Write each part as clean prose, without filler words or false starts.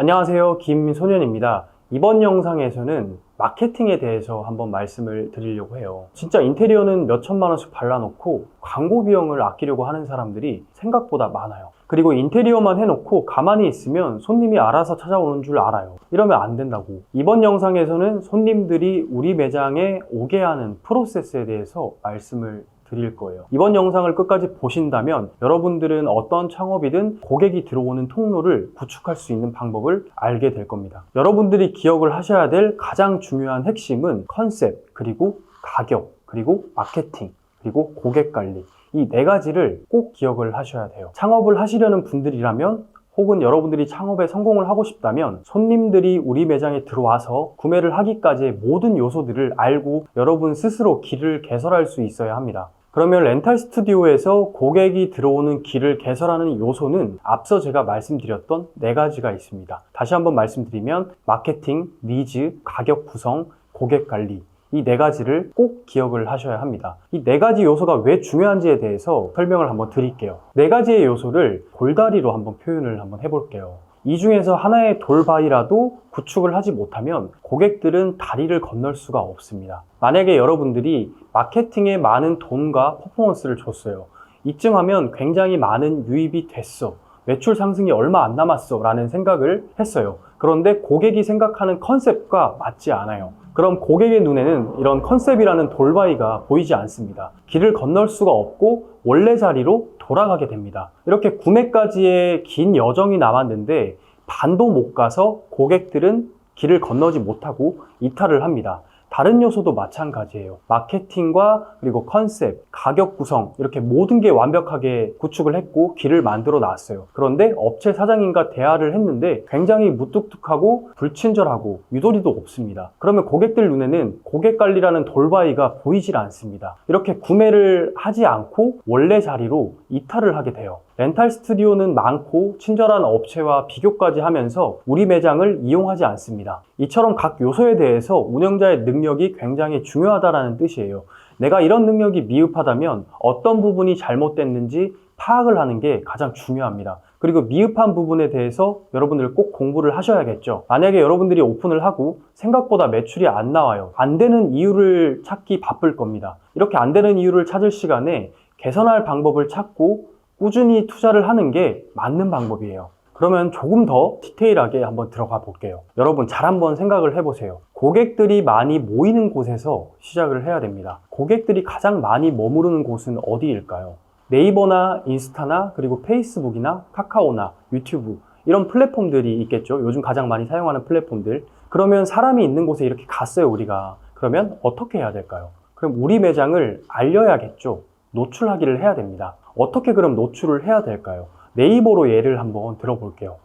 안녕하세요. 김소년입니다. 이번 영상에서는 마케팅에 대해서 한번 말씀을 드리려고 해요. 진짜 인테리어는 몇 천만 원씩 발라놓고 광고 비용을 아끼려고 하는 사람들이 생각보다 많아요. 그리고 인테리어만 해놓고 가만히 있으면 손님이 알아서 찾아오는 줄 알아요. 이러면 안 된다고. 이번 영상에서는 손님들이 우리 매장에 오게 하는 프로세스에 대해서 말씀을 드릴 거예요. 이번 영상을 끝까지 보신다면 여러분들은 어떤 창업이든 고객이 들어오는 통로를 구축할 수 있는 방법을 알게 될 겁니다. 여러분들이 기억을 하셔야 될 가장 중요한 핵심은 컨셉, 그리고 가격, 그리고 마케팅, 그리고 고객 관리, 이 네 가지를 꼭 기억을 하셔야 돼요. 창업을 하시려는 분들이라면, 혹은 여러분들이 창업에 성공을 하고 싶다면 손님들이 우리 매장에 들어와서 구매를 하기까지의 모든 요소들을 알고 여러분 스스로 길을 개설할 수 있어야 합니다. 그러면 렌탈 스튜디오에서 고객이 들어오는 길을 개설하는 요소는 앞서 제가 말씀드렸던 네 가지가 있습니다. 다시 한번 말씀드리면 마케팅, 니즈, 가격 구성, 고객 관리, 이 네 가지를 꼭 기억을 하셔야 합니다. 이 네 가지 요소가 왜 중요한지에 대해서 설명을 한번 드릴게요. 네 가지의 요소를 돌다리로 한번 표현을 한번 해볼게요. 이 중에서 하나의 돌바위라도 구축을 하지 못하면 고객들은 다리를 건널 수가 없습니다. 만약에 여러분들이 마케팅에 많은 돈과 퍼포먼스를 줬어요. 이쯤 하면 굉장히 많은 유입이 됐어. 매출 상승이 얼마 안 남았어 라는 생각을 했어요. 그런데 고객이 생각하는 컨셉과 맞지 않아요. 그럼 고객의 눈에는 이런 컨셉이라는 돌바위가 보이지 않습니다. 길을 건널 수가 없고 원래 자리로 돌아가게 됩니다. 이렇게 구매까지의 긴 여정이 남았는데 반도 못 가서 고객들은 길을 건너지 못하고 이탈을 합니다. 다른 요소도 마찬가지예요. 마케팅과 그리고 컨셉, 가격 구성, 이렇게 모든 게 완벽하게 구축을 했고 길을 만들어 놨어요. 그런데 업체 사장님과 대화를 했는데 굉장히 무뚝뚝하고 불친절하고 유도리도 없습니다. 그러면 고객들 눈에는 고객 관리라는 돌바위가 보이질 않습니다. 이렇게 구매를 하지 않고 원래 자리로 이탈을 하게 돼요. 렌탈 스튜디오는 많고 친절한 업체와 비교까지 하면서 우리 매장을 이용하지 않습니다. 이처럼 각 요소에 대해서 운영자의 능력이 굉장히 중요하다는 뜻이에요. 내가 이런 능력이 미흡하다면 어떤 부분이 잘못됐는지 파악을 하는 게 가장 중요합니다. 그리고 미흡한 부분에 대해서 여러분들 꼭 공부를 하셔야겠죠. 만약에 여러분들이 오픈을 하고 생각보다 매출이 안 나와요. 안 되는 이유를 찾기 바쁠 겁니다. 이렇게 안 되는 이유를 찾을 시간에 개선할 방법을 찾고 꾸준히 투자를 하는 게 맞는 방법이에요. 그러면 조금 더 디테일하게 한번 들어가 볼게요. 여러분 잘 한번 생각을 해보세요. 고객들이 많이 모이는 곳에서 시작을 해야 됩니다. 고객들이 가장 많이 머무르는 곳은 어디일까요? 네이버나 인스타나 그리고 페이스북이나 카카오나 유튜브, 이런 플랫폼들이 있겠죠. 요즘 가장 많이 사용하는 플랫폼들. 그러면 사람이 있는 곳에 이렇게 갔어요, 우리가. 그러면 어떻게 해야 될까요? 그럼 우리 매장을 알려야겠죠. 노출하기를 해야 됩니다. 어떻게 그럼 노출을 해야 될까요? 네이버로 예를 한번 들어볼게요.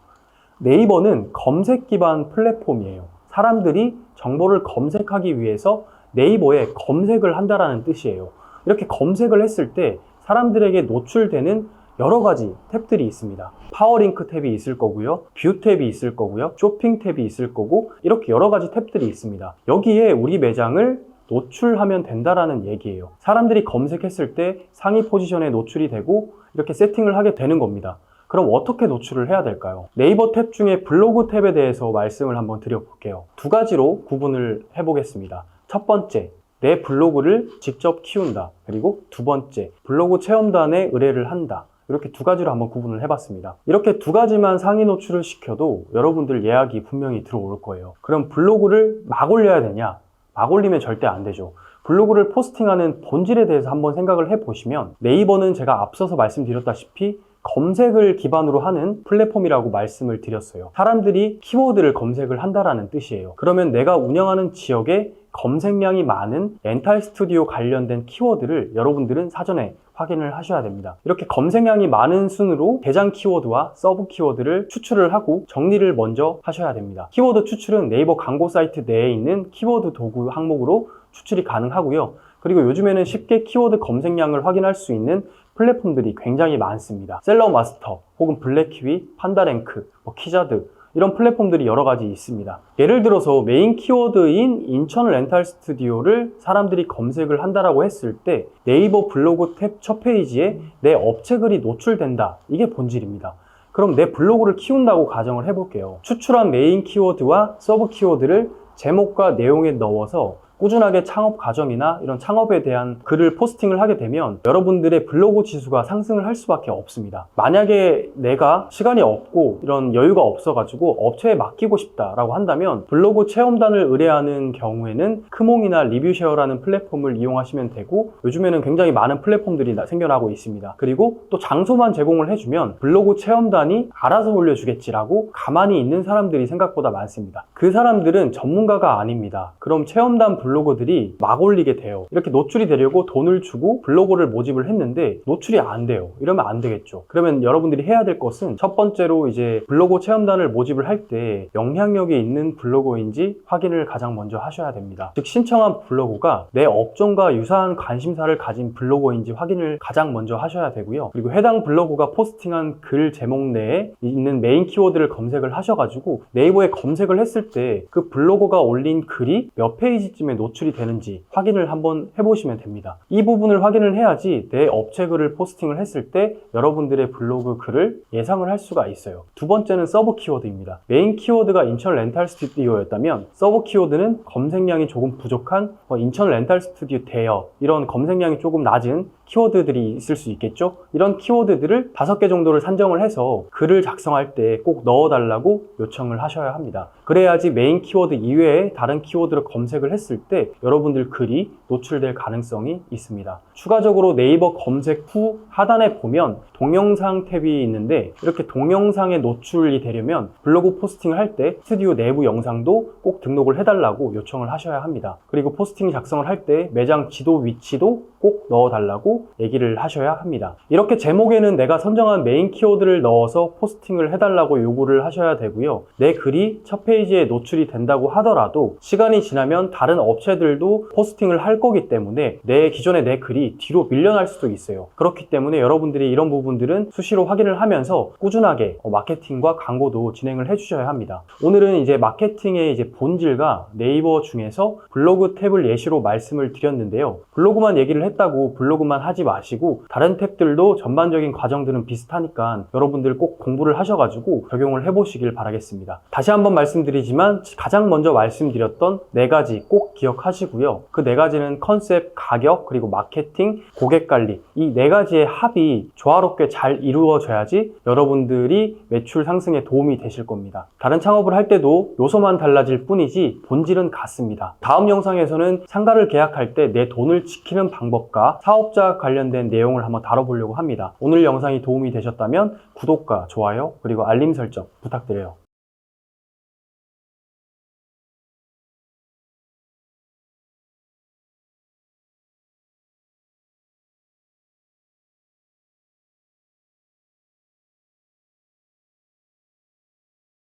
네이버는 검색 기반 플랫폼이에요. 사람들이 정보를 검색하기 위해서 네이버에 검색을 한다는 뜻이에요. 이렇게 검색을 했을 때 사람들에게 노출되는 여러 가지 탭들이 있습니다. 파워링크 탭이 있을 거고요. 뷰 탭이 있을 거고요. 쇼핑 탭이 있을 거고, 이렇게 여러 가지 탭들이 있습니다. 여기에 우리 매장을 노출하면 된다라는 얘기예요. 사람들이 검색했을 때 상위 포지션에 노출이 되고 이렇게 세팅을 하게 되는 겁니다. 그럼 어떻게 노출을 해야 될까요? 네이버 탭 중에 블로그 탭에 대해서 말씀을 한번 드려볼게요. 두 가지로 구분을 해보겠습니다. 첫 번째, 내 블로그를 직접 키운다. 그리고 두 번째, 블로그 체험단에 의뢰를 한다. 이렇게 두 가지로 한번 구분을 해봤습니다. 이렇게 두 가지만 상위 노출을 시켜도 여러분들 예약이 분명히 들어올 거예요. 그럼 블로그를 막 올려야 되냐? 막 올리면 절대 안 되죠. 블로그를 포스팅하는 본질에 대해서 한번 생각을 해보시면, 네이버는 제가 앞서서 말씀드렸다시피 검색을 기반으로 하는 플랫폼이라고 말씀을 드렸어요. 사람들이 키워드를 검색을 한다라는 뜻이에요. 그러면 내가 운영하는 지역에 검색량이 많은 렌탈 스튜디오 관련된 키워드를 여러분들은 사전에 확인을 하셔야 됩니다. 이렇게 검색량이 많은 순으로 대장 키워드와 서브 키워드를 추출을 하고 정리를 먼저 하셔야 됩니다. 키워드 추출은 네이버 광고 사이트 내에 있는 키워드 도구 항목으로 추출이 가능하고요. 그리고 요즘에는 쉽게 키워드 검색량을 확인할 수 있는 플랫폼들이 굉장히 많습니다. 셀러마스터, 혹은 블랙키위, 판다랭크, 키자드, 이런 플랫폼들이 여러 가지 있습니다. 예를 들어서 메인 키워드인 인천 렌탈 스튜디오를 사람들이 검색을 한다라고 했을 때 네이버 블로그 탭 첫 페이지에 내 업체 글이 노출된다. 이게 본질입니다. 그럼 내 블로그를 키운다고 가정을 해볼게요. 추출한 메인 키워드와 서브 키워드를 제목과 내용에 넣어서 꾸준하게 창업 과정이나 이런 창업에 대한 글을 포스팅을 하게 되면 여러분들의 블로그 지수가 상승을 할 수밖에 없습니다. 만약에 내가 시간이 없고 이런 여유가 없어가지고 업체에 맡기고 싶다라고 한다면 블로그 체험단을 의뢰하는 경우에는 크몽이나 리뷰쉐어라는 플랫폼을 이용하시면 되고, 요즘에는 굉장히 많은 플랫폼들이 생겨나고 있습니다. 그리고 또 장소만 제공을 해주면 블로그 체험단이 알아서 올려주겠지라고 가만히 있는 사람들이 생각보다 많습니다. 그 사람들은 전문가가 아닙니다. 그럼 체험단 블로거들이 막 올리게 돼요. 이렇게 노출이 되려고 돈을 주고 블로거를 모집을 했는데 노출이 안 돼요. 이러면 안 되겠죠. 그러면 여러분들이 해야 될 것은 첫 번째로 이제 블로거 체험단을 모집을 할 때 영향력이 있는 블로거인지 확인을 가장 먼저 하셔야 됩니다. 즉 신청한 블로거가 내 업종과 유사한 관심사를 가진 블로거인지 확인을 가장 먼저 하셔야 되고요. 그리고 해당 블로거가 포스팅한 글 제목 내에 있는 메인 키워드를 검색을 하셔가지고 네이버에 검색을 했을 때 그 블로거가 올린 글이 몇 페이지쯤에 노출이 되는지 확인을 한번 해보시면 됩니다. 이 부분을 확인을 해야지 내 업체 글을 포스팅을 했을 때 여러분들의 블로그 글을 예상을 할 수가 있어요. 두 번째는 서브 키워드입니다. 메인 키워드가 인천 렌탈 스튜디오였다면 서브 키워드는 검색량이 조금 부족한 인천 렌탈 스튜디오 대여, 이런 검색량이 조금 낮은 키워드들이 있을 수 있겠죠. 이런 키워드들을 5개 정도를 산정을 해서 글을 작성할 때 꼭 넣어달라고 요청을 하셔야 합니다. 그래야지 메인 키워드 이외에 다른 키워드를 검색을 했을 때 여러분들 글이 노출될 가능성이 있습니다. 추가적으로 네이버 검색 후 하단에 보면 동영상 탭이 있는데, 이렇게 동영상에 노출이 되려면 블로그 포스팅을 할 때 스튜디오 내부 영상도 꼭 등록을 해달라고 요청을 하셔야 합니다. 그리고 포스팅 작성을 할 때 매장 지도 위치도 꼭 넣어달라고 얘기를 하셔야 합니다. 이렇게 제목에는 내가 선정한 메인 키워드를 넣어서 포스팅을 해달라고 요구를 하셔야 되고요. 내 글이 첫 페이지에 노출이 된다고 하더라도 시간이 지나면 다른 업체들도 포스팅을 할 거기 때문에 기존의 내 글이 뒤로 밀려날 수도 있어요. 그렇기 때문에 여러분들이 이런 부분들은 수시로 확인을 하면서 꾸준하게 마케팅과 광고도 진행을 해주셔야 합니다. 오늘은 이제 마케팅의 이제 본질과 네이버 중에서 블로그 탭을 예시로 말씀을 드렸는데요. 블로그만 얘기를 했다고 블로그만 하지 마시고 다른 탭들도 전반적인 과정들은 비슷하니까 여러분들 꼭 공부를 하셔가지고 적용을 해보시길 바라겠습니다. 다시 한번 말씀드리지만 가장 먼저 말씀드렸던 4가지 꼭 기억하시고요. 그 4가지는 컨셉, 가격, 그리고 마케팅, 고객관리, 이 4가지의 합이 조화롭게 잘 이루어져야지 여러분들이 매출 상승에 도움이 되실 겁니다. 다른 창업을 할 때도 요소만 달라질 뿐이지 본질은 같습니다. 다음 영상에서는 상가를 계약할 때 내 돈을 지키는 방법과 사업자 관련된 내용을 한번 다뤄보려고 합니다. 오늘 영상이 도움이 되셨다면 구독과 좋아요 그리고 알림 설정 부탁드려요.